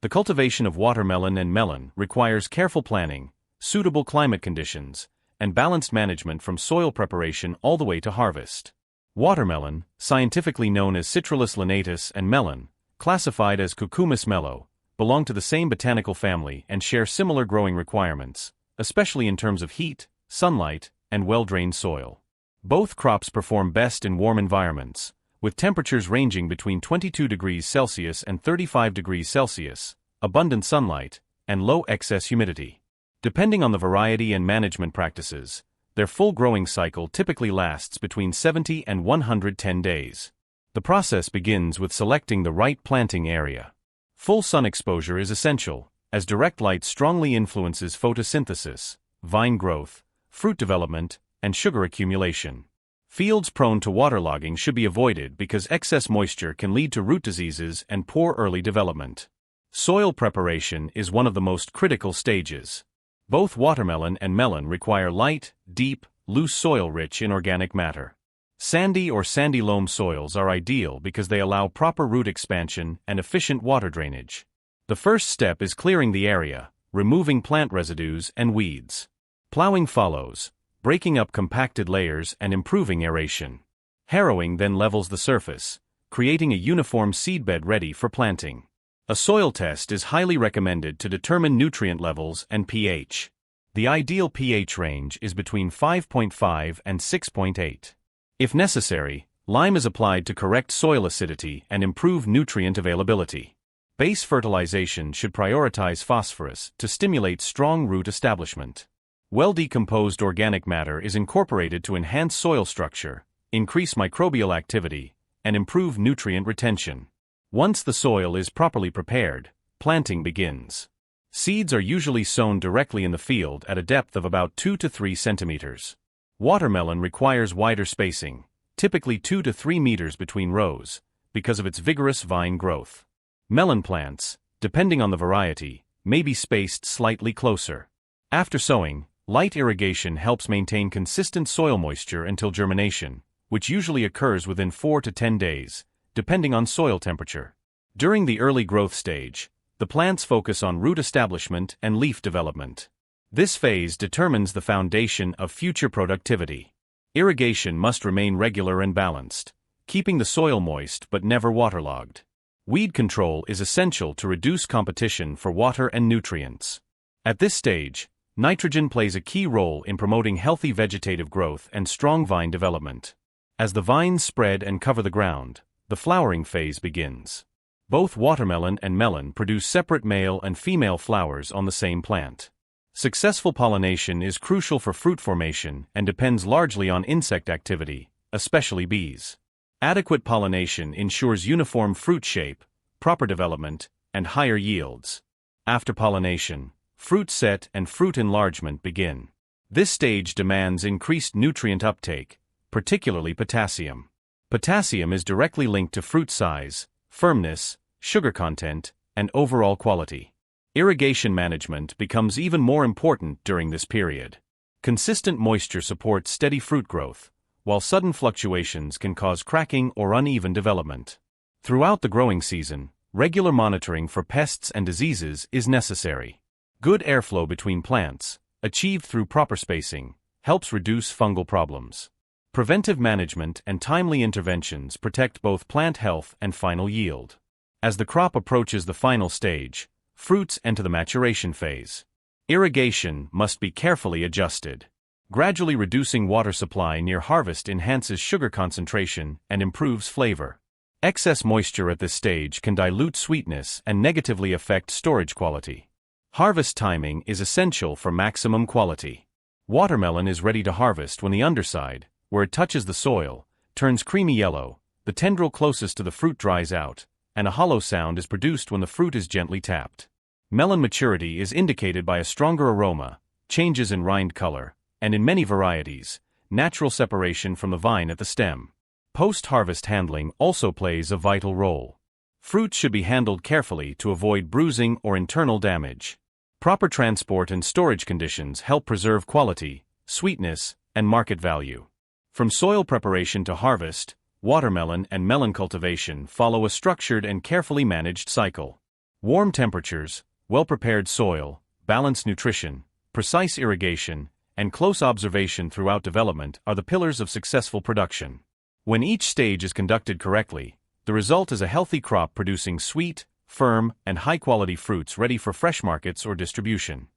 The cultivation of watermelon and melon requires careful planning, suitable climate conditions, and balanced management from soil preparation all the way to harvest. Watermelon, scientifically known as Citrullus linatus, and melon, classified as Cucumis mello, belong to the same botanical family and share similar growing requirements, especially in terms of heat, sunlight, and well-drained soil. Both crops perform best in warm environments, with temperatures ranging between 22 degrees Celsius and 35 degrees Celsius, abundant sunlight, and low excess humidity. Depending on the variety and management practices, their full growing cycle typically lasts between 70 and 110 days. The process begins with selecting the right planting area. Full sun exposure is essential, as direct light strongly influences photosynthesis, vine growth, fruit development, and sugar accumulation. Fields prone to waterlogging should be avoided because excess moisture can lead to root diseases and poor early development. Soil preparation is one of the most critical stages. Both watermelon and melon require light, deep, loose soil rich in organic matter. Sandy or sandy loam soils are ideal because they allow proper root expansion and efficient water drainage. The first step is clearing the area, removing plant residues and weeds. Plowing follows, breaking up compacted layers and improving aeration. Harrowing then levels the surface, creating a uniform seedbed ready for planting. A soil test is highly recommended to determine nutrient levels and pH. The ideal pH range is between 5.5 and 6.8. If necessary, lime is applied to correct soil acidity and improve nutrient availability. Base fertilization should prioritize phosphorus to stimulate strong root establishment. Well-decomposed organic matter is incorporated to enhance soil structure, increase microbial activity, and improve nutrient retention. Once the soil is properly prepared, planting begins. Seeds are usually sown directly in the field at a depth of about 2 to 3 centimeters. Watermelon requires wider spacing, typically 2 to 3 meters between rows, because of its vigorous vine growth. Melon plants, depending on the variety, may be spaced slightly closer. After sowing, light irrigation helps maintain consistent soil moisture until germination, which usually occurs within 4 to 10 days, depending on soil temperature. During the early growth stage, the plants focus on root establishment and leaf development. This phase determines the foundation of future productivity. Irrigation must remain regular and balanced, keeping the soil moist but never waterlogged. Weed control is essential to reduce competition for water and nutrients. At this stage, nitrogen plays a key role in promoting healthy vegetative growth and strong vine development. As the vines spread and cover the ground, the flowering phase begins. Both watermelon and melon produce separate male and female flowers on the same plant. Successful pollination is crucial for fruit formation and depends largely on insect activity, especially bees. Adequate pollination ensures uniform fruit shape, proper development, and higher yields. After pollination, fruit set and fruit enlargement begin. This stage demands increased nutrient uptake, particularly potassium. Potassium is directly linked to fruit size, firmness, sugar content, and overall quality. Irrigation management becomes even more important during this period. Consistent moisture supports steady fruit growth, while sudden fluctuations can cause cracking or uneven development. Throughout the growing season, regular monitoring for pests and diseases is necessary. Good airflow between plants, achieved through proper spacing, helps reduce fungal problems. Preventive management and timely interventions protect both plant health and final yield. As the crop approaches the final stage, fruits enter the maturation phase. Irrigation must be carefully adjusted. Gradually reducing water supply near harvest enhances sugar concentration and improves flavor. Excess moisture at this stage can dilute sweetness and negatively affect storage quality. Harvest timing is essential for maximum quality. Watermelon is ready to harvest when the underside, where it touches the soil, turns creamy yellow, the tendril closest to the fruit dries out, and a hollow sound is produced when the fruit is gently tapped. Melon maturity is indicated by a stronger aroma, changes in rind color, and in many varieties, natural separation from the vine at the stem. Post-harvest handling also plays a vital role. Fruits should be handled carefully to avoid bruising or internal damage. Proper transport and storage conditions help preserve quality, sweetness, and market value. From soil preparation to harvest, watermelon and melon cultivation follow a structured and carefully managed cycle. Warm temperatures, well-prepared soil, balanced nutrition, precise irrigation, and close observation throughout development are the pillars of successful production. When each stage is conducted correctly, the result is a healthy crop producing sweet, firm, and high-quality fruits ready for fresh markets or distribution.